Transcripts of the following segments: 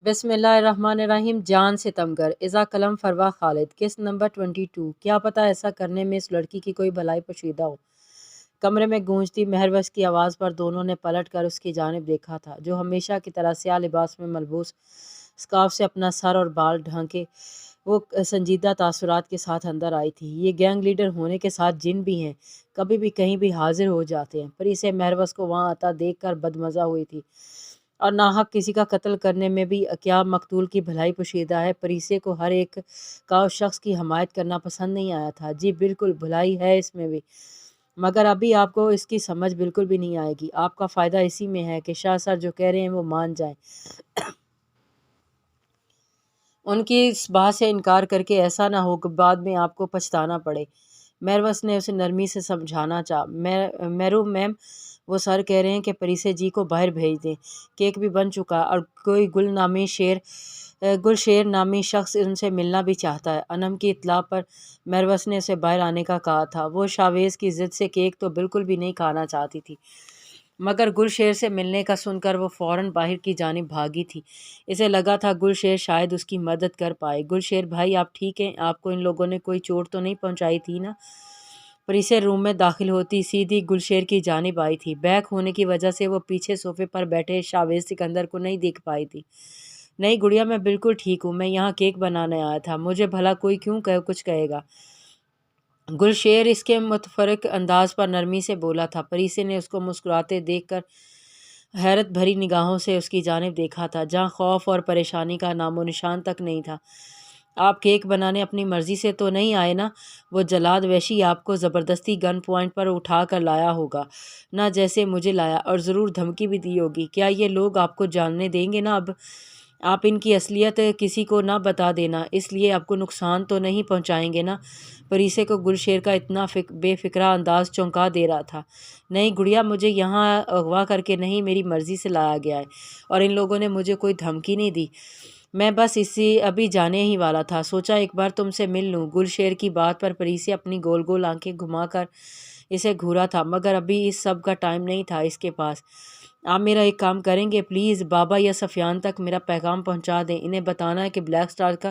بسم اللہ الرحمن الرحیم۔ جان ستمگر اذا قلم فروا خالد۔ قسط نمبر 22۔ کیا پتہ ایسا کرنے میں اس لڑکی کی کوئی بھلائی پوشیدہ ہو۔ کمرے میں گونجتی مہروش کی آواز پر دونوں نے پلٹ کر اس کی جانب دیکھا تھا، جو ہمیشہ کی طرح سیاہ لباس میں ملبوس اسکارف سے اپنا سر اور بال ڈھانکے وہ سنجیدہ تاثرات کے ساتھ اندر آئی تھی۔ یہ گینگ لیڈر ہونے کے ساتھ جن بھی ہیں، کبھی بھی کہیں بھی حاضر ہو جاتے ہیں۔ پری سے مہروش کو وہاں آتا دیکھ کر بدمزہ ہوئی تھی، اور ناحق کسی کا قتل کرنے میں بھی کیا مقتول کی بھلائی پوشیدہ ہے۔ پریسے کو ہر ایک کا اس شخص کی حمایت کرنا پسند نہیں آیا تھا۔ جی بالکل بھلائی ہے اس میں بھی، مگر ابھی آپ کو اس کی سمجھ بالکل بھی نہیں آئے گی۔ آپ کا فائدہ اسی میں ہے کہ شاہ سر جو کہہ رہے ہیں وہ مان جائیں، ان کی اس بات سے انکار کر کے ایسا نہ ہو کہ بعد میں آپ کو پچھتانا پڑے۔ مہروش نے اسے نرمی سے سمجھانا چاہا۔ میرو میم، وہ سر کہہ رہے ہیں کہ پریسے جی کو باہر بھیج دیں، کیک بھی بن چکا اور کوئی گل شیر نامی شخص ان سے ملنا بھی چاہتا ہے۔ انم کی اطلاع پر مہروش نے اسے باہر آنے کا کہا تھا۔ وہ شاویز کی ضد سے کیک تو بالکل بھی نہیں کھانا چاہتی تھی، مگر گل شیر سے ملنے کا سن کر وہ فوراً باہر کی جانب بھاگی تھی۔ اسے لگا تھا گل شیر شاید اس کی مدد کر پائے۔ گل شیر بھائی آپ ٹھیک ہیں؟ آپ کو ان لوگوں نے کوئی چوٹ تو نہیں پہنچائی تھی نا؟ پریسے روم میں داخل ہوتی سیدھی گل شیر کی جانب آئی تھی۔ بیک ہونے کی وجہ سے وہ پیچھے صوفے پر بیٹھے شاویز سکندر کو نہیں دیکھ پائی تھی۔ نہیں گڑیا، میں بالکل ٹھیک ہوں، میں یہاں کیک بنانے آیا تھا، مجھے بھلا کوئی کیوں کچھ کہے گا؟ گل شیر اس کے متفرق انداز پر نرمی سے بولا تھا۔ پریسے نے اس کو مسکراتے دیکھ کر حیرت بھری نگاہوں سے اس کی جانب دیکھا تھا، جہاں خوف اور پریشانی کا نام و نشان تک نہیں تھا۔ آپ کیک بنانے اپنی مرضی سے تو نہیں آئے نا؟ وہ جلاد وحشی آپ کو زبردستی گن پوائنٹ پر اٹھا کر لایا ہوگا نہ، جیسے مجھے لایا، اور ضرور دھمکی بھی دی ہوگی۔ کیا یہ لوگ آپ کو جاننے دیں گے نا؟ اب آپ ان کی اصلیت کسی کو نہ بتا دینا، اس لیے آپ کو نقصان تو نہیں پہنچائیں گے نا؟ پریسے کو گل شیر کا اتنا بے فکرہ انداز چونکا دے رہا تھا۔ نہیں گڑیا، مجھے یہاں اغوا کر کے نہیں، میری مرضی سے لایا گیا ہے، اور ان لوگوں نے مجھے کوئی دھمکی نہیں دی۔ میں بس ابھی جانے ہی والا تھا، سوچا ایک بار تم سے مل لوں۔ گل شیر کی بات پر پریسے اپنی گول گول آنکھیں گھما کر اسے گھورا تھا، مگر ابھی اس سب کا ٹائم نہیں تھا اس کے پاس۔ آپ میرا ایک کام کریں گے پلیز؟ بابا یا سفیان تک میرا پیغام پہنچا دیں، انہیں بتانا ہے کہ بلیک سٹار کا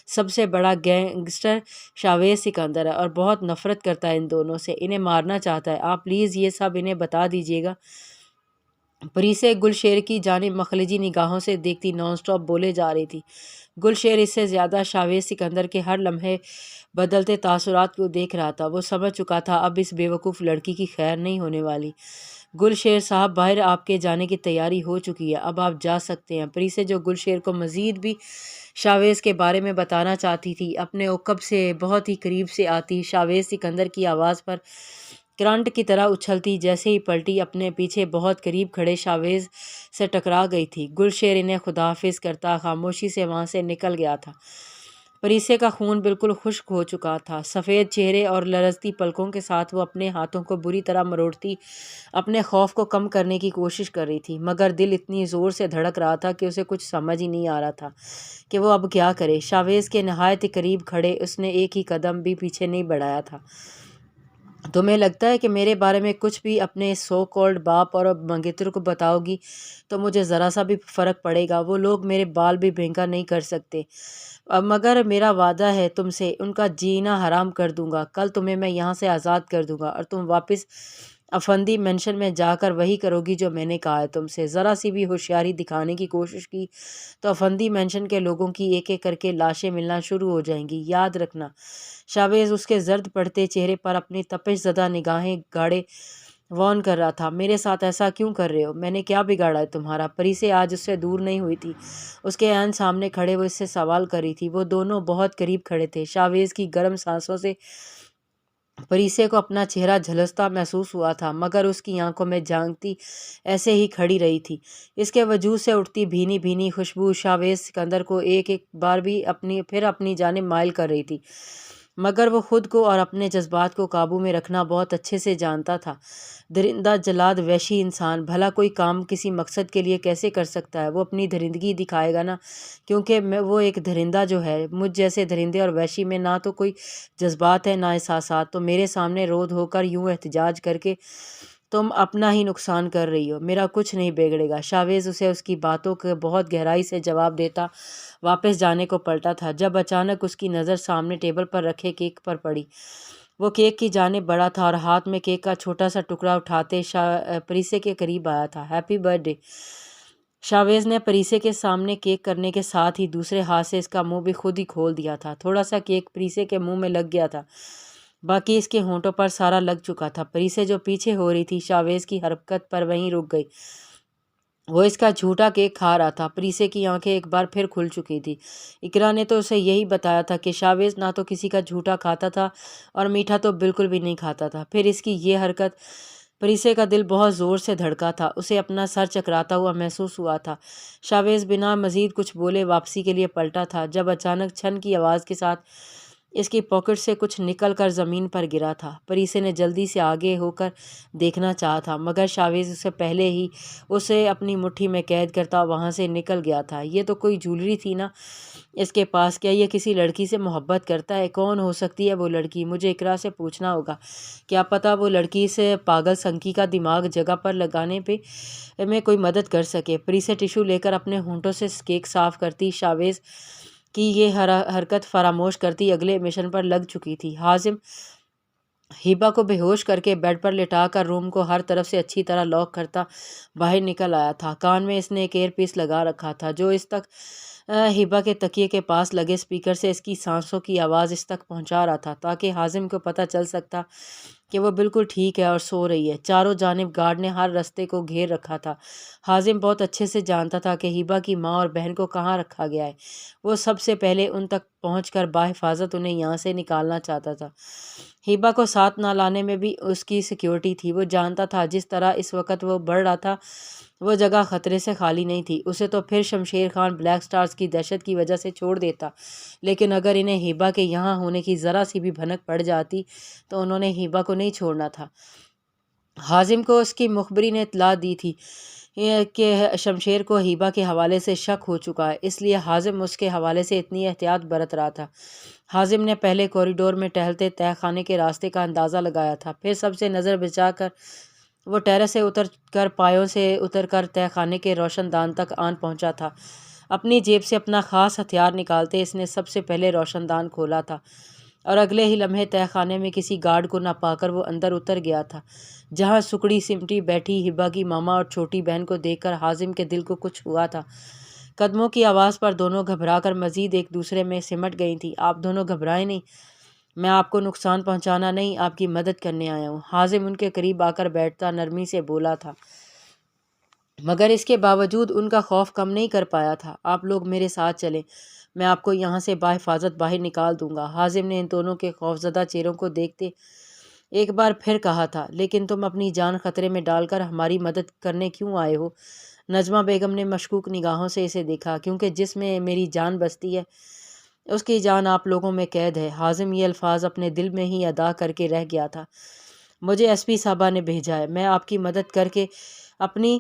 سب سے بڑا گینگسٹر شاویز سکندر ہے، اور بہت نفرت کرتا ہے ان دونوں سے، انہیں مارنا چاہتا ہے۔ آپ پلیز یہ سب انہیں بتا دیجیے گا۔ پریسے گل شیر کی جانب مخلجی نگاہوں سے دیکھتی نان سٹاپ بولے جا رہی تھی۔ گل شیر اس سے زیادہ شاویز سکندر کے ہر لمحے بدلتے تاثرات کو دیکھ رہا تھا۔ وہ سمجھ چکا تھا اب اس بے وقوف لڑکی کی خیر نہیں ہونے والی۔ گل شیر صاحب، باہر آپ کے جانے کی تیاری ہو چکی ہے، اب آپ جا سکتے ہیں۔ پریسے جو گل شیر کو مزید بھی شاویز کے بارے میں بتانا چاہتی تھی، اپنے عقب سے بہت ہی قریب سے آتی شاویز سکندر کی آواز پر کرنٹ کی طرح اچھلتی جیسے ہی پلٹی، اپنے پیچھے بہت قریب کھڑے شاویز سے ٹکرا گئی تھی۔ گل شیر انہیں خداحافظ کرتا خاموشی سے وہاں سے نکل گیا تھا۔ پریسے کا خون بالکل خشک ہو چکا تھا۔ سفید چہرے اور لرزتی پلکوں کے ساتھ وہ اپنے ہاتھوں کو بری طرح مروڑتی اپنے خوف کو کم کرنے کی کوشش کر رہی تھی، مگر دل اتنی زور سے دھڑک رہا تھا کہ اسے کچھ سمجھ ہی نہیں آ رہا تھا کہ وہ اب کیا کرے۔ شاویز کے نہایت قریب کھڑے اس نے ایک ہی قدم بھی پیچھے نہیں بڑھایا تھا۔ تمہیں لگتا ہے کہ میرے بارے میں کچھ بھی اپنے سو کالڈ باپ اور منگیتر کو بتاؤ گی تو مجھے ذرا سا بھی فرق پڑے گا؟ وہ لوگ میرے بال بھی بھینگا نہیں کر سکتے، مگر میرا وعدہ ہے تم سے، ان کا جینا حرام کر دوں گا۔ کل تمہیں میں یہاں سے آزاد کر دوں گا، اور تم واپس افندی مینشن میں جا کر وہی کرو گی جو میں نے کہا ہے تم سے۔ ذرا سی بھی ہوشیاری دکھانے کی کوشش کی تو افندی مینشن کے لوگوں کی ایک ایک کر کے لاشیں ملنا شروع ہو جائیں گی، یاد رکھنا۔ شاویز اس کے زرد پڑتے چہرے پر اپنی تپش زدہ نگاہیں گاڑے وارن کر رہا تھا۔ میرے ساتھ ایسا کیوں کر رہے ہو؟ میں نے کیا بگاڑا ہے تمہارا؟ پریسے آج اس سے دور نہیں ہوئی تھی، اس کے عین سامنے کھڑے وہ اس سے سوال کر رہی تھی۔ وہ دونوں بہت قریب کھڑے تھے۔ شاویز کی گرم سانسوں سے پریسے کو اپنا چہرہ جھلستا محسوس ہوا تھا، مگر اس کی آنکھوں میں جھانکتی ایسے ہی کھڑی رہی تھی۔ اس کے وجود سے اٹھتی بھینی بھینی خوشبو شاویز سکندر کو ایک ایک بار بھی پھر اپنی جانب مائل کر رہی تھی، مگر وہ خود کو اور اپنے جذبات کو قابو میں رکھنا بہت اچھے سے جانتا تھا۔ درندہ جلاد وحشی انسان بھلا کوئی کام کسی مقصد کے لیے کیسے کر سکتا ہے؟ وہ اپنی درندگی دکھائے گا نا، کیونکہ وہ ایک درندہ جو ہے۔ مجھ جیسے درندے اور وحشی میں نہ تو کوئی جذبات ہیں نہ احساسات، تو میرے سامنے رو دھو کر یوں احتجاج کر کے تم اپنا ہی نقصان کر رہی ہو، میرا کچھ نہیں بگڑے گا۔ شاویز اسے اس کی باتوں کے بہت گہرائی سے جواب دیتا واپس جانے کو پلٹا تھا جب اچانک اس کی نظر سامنے ٹیبل پر رکھے کیک پر پڑی۔ وہ کیک کی جانب بڑھا تھا اور ہاتھ میں کیک کا چھوٹا سا ٹکڑا اٹھاتے پریسے کے قریب آیا تھا۔ Happy birth day. شاویز نے پریسے کے سامنے کیک کرنے کے ساتھ ہی دوسرے ہاتھ سے اس کا منہ بھی خود ہی کھول دیا تھا۔ تھوڑا سا کیک پریسے کے منہ میں لگ گیا تھا، باقی اس کے ہونٹوں پر سارا لگ چکا تھا۔ پریسے جو پیچھے ہو رہی تھی شاویز کی حرکت پر وہیں رک گئی۔ وہ اس کا جھوٹا کیک کھا رہا تھا۔ پریسے کی آنکھیں ایک بار پھر کھل چکی تھی۔ اقرا نے تو اسے یہی بتایا تھا کہ شاویز نہ تو کسی کا جھوٹا کھاتا تھا اور میٹھا تو بالکل بھی نہیں کھاتا تھا۔ پھر اس کی یہ حرکت، پریسے کا دل بہت زور سے دھڑکا تھا، اسے اپنا سر چکراتا ہوا محسوس ہوا تھا۔ شاویز بنا مزید کچھ بولے واپسی کے لیے پلٹا تھا جب اچانک چھن کی آواز کے ساتھ اس کی پاکٹ سے کچھ نکل کر زمین پر گرا تھا۔ پریسے نے جلدی سے آگے ہو کر دیکھنا چاہا تھا مگر شاویز اسے پہلے ہی اسے اپنی مٹھی میں قید کرتا وہاں سے نکل گیا تھا۔ یہ تو کوئی جولری تھی نا اس کے پاس، کیا یہ کسی لڑکی سے محبت کرتا ہے؟ کون ہو سکتی ہے وہ لڑکی؟ مجھے اقرا سے پوچھنا ہوگا، کیا پتہ وہ لڑکی سے پاگل سنکی کا دماغ جگہ پر لگانے پہ میں کوئی مدد کر سکے۔ پریسے ٹیشو لے کر اپنے ہونٹوں سے کیک صاف کرتی شاویز کی یہ حرکت فراموش کرتی اگلے مشن پر لگ چکی تھی۔ حازم ہیبا کو بے ہوش کر کے بیڈ پر لٹا کر روم کو ہر طرف سے اچھی طرح لاک کرتا باہر نکل آیا تھا۔ کان میں اس نے ایک ایئر پیس لگا رکھا تھا جو اس تک ہیبا کے تکیے کے پاس لگے اسپیکر سے اس کی سانسوں کی آواز اس تک پہنچا رہا تھا تاکہ حازم کو پتہ چل سکتا کہ وہ بالکل ٹھیک ہے اور سو رہی ہے۔ چاروں جانب گارڈ نے ہر رستے کو گھیر رکھا تھا۔ حازم بہت اچھے سے جانتا تھا کہ ہیبا کی ماں اور بہن کو کہاں رکھا گیا ہے۔ وہ سب سے پہلے ان تک پہنچ کر بحفاظت انہیں یہاں سے نکالنا چاہتا تھا۔ ہیبا کو ساتھ نہ لانے میں بھی اس کی سیکیورٹی تھی۔ وہ جانتا تھا جس طرح اس وقت وہ بڑھ رہا تھا وہ جگہ خطرے سے خالی نہیں تھی۔ اسے تو پھر شمشیر خان بلیک سٹارز کی دہشت کی وجہ سے چھوڑ دیتا، لیکن اگر انہیں ہیبا کے یہاں ہونے کی ذرا سی بھی بھنک پڑ جاتی تو انہوں نے ہیبا کو نہیں چھوڑنا تھا۔ حازم کو اس کی مخبری نے اطلاع دی تھی کہ شمشیر کو ہیبا کے حوالے سے شک ہو چکا ہے، اس لیے حازم اس کے حوالے سے اتنی احتیاط برت رہا تھا۔ حازم نے پہلے کوریڈور میں ٹہلتے تہہ خانے کے راستے کا اندازہ لگایا تھا، پھر سب سے نظر بچا کر وہ ٹیرس سے اتر کر پایوں سے اتر کر تہہ خانے کے روشن دان تک آن پہنچا تھا۔ اپنی جیب سے اپنا خاص ہتھیار نکالتے اس نے سب سے پہلے روشن دان کھولا تھا اور اگلے ہی لمحے تہہ خانے میں کسی گارڈ کو نہ پا کر وہ اندر اتر گیا تھا، جہاں سکڑی سمٹی بیٹھی ہیبا کی ماما اور چھوٹی بہن کو دیکھ کر حازم کے دل کو کچھ ہوا تھا۔ قدموں کی آواز پر دونوں گھبرا کر مزید ایک دوسرے میں سمٹ گئی تھیں۔ آپ دونوں گھبرائیں نہیں، میں آپ کو نقصان پہنچانا نہیں، آپ کی مدد کرنے آیا ہوں۔ حازم ان کے قریب آ کر بیٹھتا نرمی سے بولا تھا، مگر اس کے باوجود ان کا خوف کم نہیں کر پایا تھا۔ آپ لوگ میرے ساتھ چلیں، میں آپ کو یہاں سے بحفاظت باہر نکال دوں گا۔ حازم نے ان دونوں کے خوفزدہ چہروں کو دیکھتے ایک بار پھر کہا تھا، لیکن تم اپنی جان خطرے میں ڈال کر ہماری مدد کرنے کیوں آئے ہو؟ نجمہ بیگم نے مشکوک نگاہوں سے اسے دیکھا، کیونکہ جس میں میری جان بستی ہے اس کی جان آپ لوگوں میں قید ہے۔ حازم یہ الفاظ اپنے دل میں ہی ادا کر کے رہ گیا تھا۔ مجھے ایس پی صاحبہ نے بھیجا ہے، میں آپ کی مدد کر کے اپنی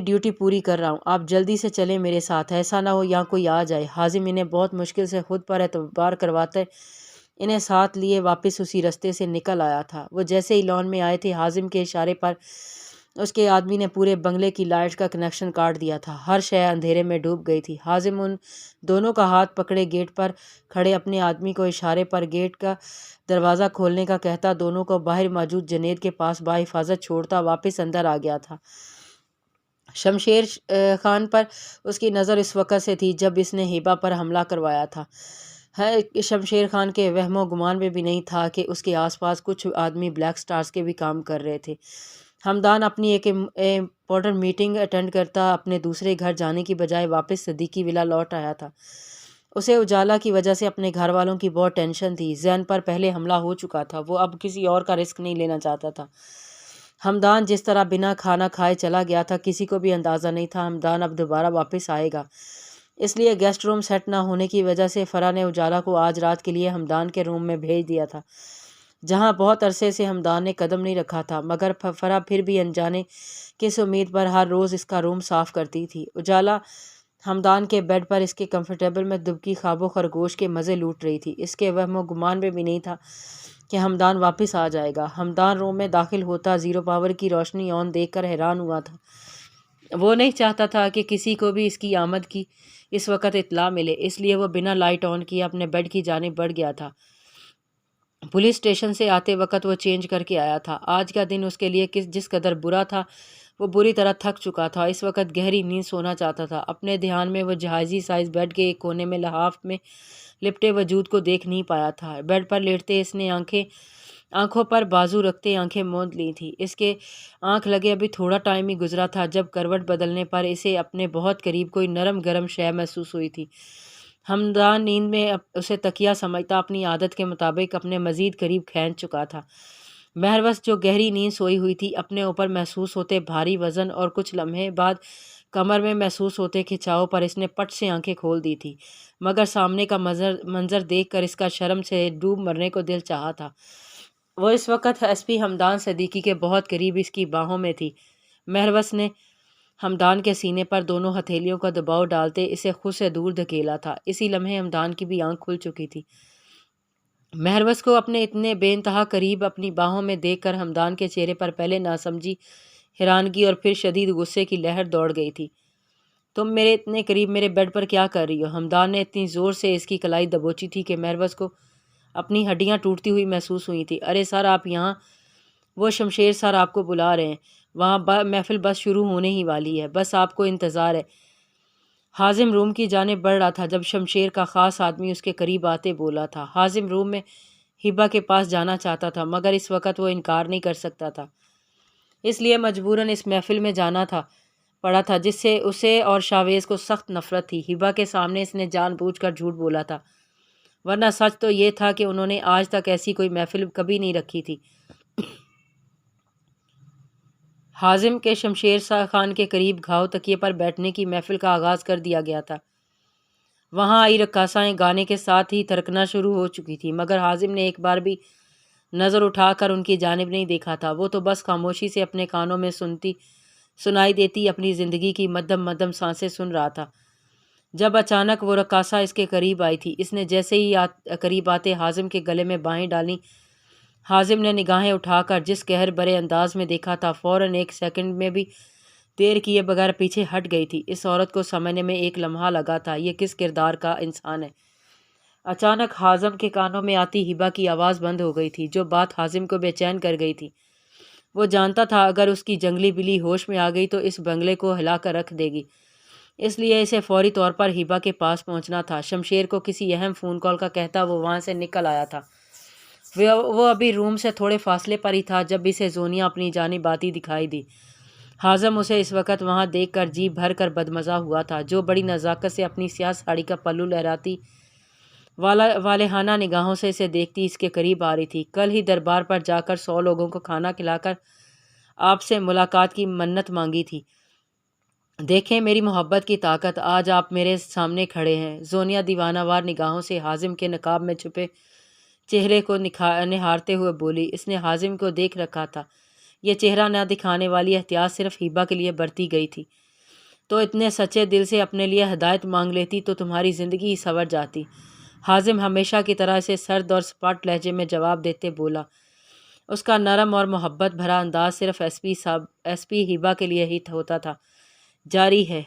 ڈیوٹی پوری کر رہا ہوں، آپ جلدی سے چلیں میرے ساتھ، ایسا نہ ہو یہاں کوئی آ جائے۔ حازم انہیں بہت مشکل سے خود پر اعتبار کرواتے انہیں ساتھ لیے واپس اسی رستے سے نکل آیا تھا۔ وہ جیسے ہی لان میں آئے تھے حازم کے اشارے پر اس کے آدمی نے پورے بنگلے کی لائٹ کا کنیکشن کاٹ دیا تھا۔ ہر شے اندھیرے میں ڈوب گئی تھی۔ حازم ان دونوں کا ہاتھ پکڑے گیٹ پر کھڑے اپنے آدمی کو اشارے پر گیٹ کا دروازہ کھولنے کا کہتا دونوں کو باہر موجود جنید کے پاس بحفاظت چھوڑتا واپس اندر آ گیا تھا۔ شمشیر خان پر اس کی نظر اس وقت سے تھی جب اس نے ہیبا پر حملہ کروایا تھا۔ شمشیر خان کے وہم و گمان میں بھی نہیں تھا کہ اس کے آس پاس کچھ آدمی بلیک سٹارز کے بھی کام کر رہے تھے۔ ہمدان اپنی ایک امپورٹنٹ میٹنگ اٹینڈ کرتا اپنے دوسرے گھر جانے کی بجائے واپس صدیقی ولا لوٹ آیا تھا۔ اسے اجالا کی وجہ سے اپنے گھر والوں کی بہت ٹینشن تھی۔ زین پر پہلے حملہ ہو چکا تھا، وہ اب کسی اور کا رسک نہیں لینا چاہتا تھا۔ ہمدان جس طرح بنا کھانا کھائے چلا گیا تھا کسی کو بھی اندازہ نہیں تھا ہمدان اب دوبارہ واپس آئے گا، اس لیے گیسٹ روم سیٹ نہ ہونے کی وجہ سے فرح نے اجالا کو آج رات کے لیے ہمدان کے روم میں بھیج دیا تھا، جہاں بہت عرصے سے ہمدان نے قدم نہیں رکھا تھا، مگر فرح پھر بھی انجانے کس امید پر ہر روز اس کا روم صاف کرتی تھی۔ اجالا ہمدان کے بیڈ پر اس کے کمفرٹیبل میں دبکی خواب و خرگوش کے مزے لوٹ رہی تھی۔ اس کے وہم و گمان میں بھی نہیں تھا کہ ہمدان واپس آ جائے گا۔ ہمدان روم میں داخل ہوتا زیرو پاور کی روشنی آن دیکھ کر حیران ہوا تھا۔ وہ نہیں چاہتا تھا کہ کسی کو بھی اس کی آمد کی اس وقت اطلاع ملے، اس لیے وہ بنا لائٹ آن کیے اپنے بیڈ کی جانب بڑھ گیا تھا۔ پولیس اسٹیشن سے آتے وقت وہ چینج کر کے آیا تھا۔ آج کا دن اس کے لیے جس قدر برا تھا، وہ بری طرح تھک چکا تھا، اس وقت گہری نیند سونا چاہتا تھا۔ اپنے دھیان میں وہ جہازی سائز بیڈ کے ایک کونے میں لحاف میں لپٹے وجود کو دیکھ نہیں پایا تھا۔ بیڈ پر لیٹتے اس نے آنکھوں پر بازو رکھتے آنکھیں موند لی تھیں۔ اس کے آنکھ لگے ابھی تھوڑا ٹائم ہی گزرا تھا جب کروٹ بدلنے پر اسے اپنے بہت قریب کوئی نرم گرم شے محسوس ہوئی تھی۔ ہمدان نیند میں اسے تکیہ سمجھتا اپنی عادت کے مطابق اپنے مزید قریب کھینچ چکا تھا۔ مہروش جو گہری نیند سوئی ہوئی تھی، اپنے اوپر محسوس ہوتے بھاری وزن اور کچھ لمحے بعد کمر میں محسوس ہوتے کھچاؤ پر اس نے پٹ سے آنکھیں کھول دی تھی، مگر سامنے کا منظر دیکھ کر اس کا شرم سے ڈوب مرنے کو دل چاہا تھا۔ وہ اس وقت ایس پی ہمدان صدیقی کے بہت قریب اس کی باہوں میں تھی۔ مہروش نے ہمدان کے سینے پر دونوں ہتھیلیوں کا دباؤ ڈالتے اسے خود سے دور دھکیلا تھا۔ اسی لمحے ہمدان کی بھی آنکھ کھل چکی تھی۔ مہروش کو اپنے اتنے بے انتہا قریب اپنی باہوں میں دیکھ کر ہمدان کے چہرے پر پہلے ناسمجھی، حیرانگی اور پھر شدید غصے کی لہر دوڑ گئی تھی۔ تم میرے اتنے قریب میرے بیڈ پر کیا کر رہی ہو؟ ہمدان نے اتنی زور سے اس کی کلائی دبوچی تھی کہ مہروش کو اپنی ہڈیاں ٹوٹتی ہوئی محسوس ہوئی تھی۔ ارے سر آپ یہاں، وہ شمشیر سر آپ کو بلا رہے ہیں، وہاں محفل بس شروع ہونے ہی والی ہے، بس آپ کو انتظار ہے۔ حازم روم کی جانب بڑھ رہا تھا جب شمشیر کا خاص آدمی اس کے قریب آتے بولا تھا۔ حازم روم میں ہبہ کے پاس جانا چاہتا تھا، مگر اس وقت وہ انکار نہیں کر سکتا تھا، اس لیے مجبوراً اس محفل میں جانا پڑا تھا جس سے اسے اور شاویز کو سخت نفرت تھی۔ ہبہ کے سامنے اس نے جان بوجھ کر جھوٹ بولا تھا، ورنہ سچ تو یہ تھا کہ انہوں نے آج تک ایسی کوئی محفل کبھی نہیں رکھی تھی۔ حازم کے شمشیر خان کے قریب گھاؤ تکیے پر بیٹھنے کی محفل کا آغاز کر دیا گیا تھا۔ وہاں آئی رقاصائیں گانے کے ساتھ ہی تھرکنا شروع ہو چکی تھی، مگر حازم نے ایک بار بھی نظر اٹھا کر ان کی جانب نہیں دیکھا تھا۔ وہ تو بس خاموشی سے اپنے کانوں میں سنائی دیتی اپنی زندگی کی مدھم مدھم سانسیں سن رہا تھا۔ جب اچانک وہ رقاصہ اس کے قریب آئی تھی، اس نے جیسے ہی قریب آتے حازم کے گلے میں باہیں ڈالیں، حازم نے نگاہیں اٹھا کر جس قہر برے انداز میں دیکھا تھا، فوراً ایک سیکنڈ میں بھی دیر کیے بغیر پیچھے ہٹ گئی تھی۔ اس عورت کو سمجھنے میں ایک لمحہ لگا تھا، یہ کس کردار کا انسان ہے۔ اچانک حازم کے کانوں میں آتی ہبہ کی آواز بند ہو گئی تھی، جو بات حازم کو بے چین کر گئی تھی۔ وہ جانتا تھا اگر اس کی جنگلی بلی ہوش میں آ گئی تو اس بنگلے کو ہلا کر رکھ دے گی، اس لیے اسے فوری طور پر ہبہ کے پاس پہنچنا تھا۔ شمشیر کو کسی اہم فون کال کا کہتا وہ وہاں سے نکل آیا تھا۔ وہ ابھی روم سے تھوڑے فاصلے پر ہی تھا جب اسے زونیا اپنی جانب آتی دکھائی دی۔ حازم اسے اس وقت وہاں دیکھ کر جی بھر کر بدمزہ ہوا تھا، جو بڑی نزاکت سے اپنی سیاہ ساڑی کا پلو لہراتی والہانہ نگاہوں سے اسے دیکھتی اس کے قریب آ رہی تھی۔ کل ہی دربار پر جا کر 100 لوگوں کو کھانا کھلا کر آپ سے ملاقات کی منت مانگی تھی۔ دیکھیں میری محبت کی طاقت، آج آپ میرے سامنے کھڑے ہیں۔ زونیا دیوانہ وار نگاہوں سے حازم کے نقاب میں چھپے چہرے کو نہارتے ہوئے بولی۔ اس نے حازم کو دیکھ رکھا تھا، یہ چہرہ نہ دکھانے والی احتیاط صرف ہبہ کے لیے برتی گئی تھی۔ تو اتنے سچے دل سے اپنے لیے ہدایت مانگ لیتی تو تمہاری زندگی ہی سنور جاتی۔ حازم ہمیشہ کی طرح اسے سرد اور سپاٹ لہجے میں جواب دیتے بولا۔ اس کا نرم اور محبت بھرا انداز صرف ایس پی ہبہ کے لیے ہی ہوتا تھا۔ جاری ہے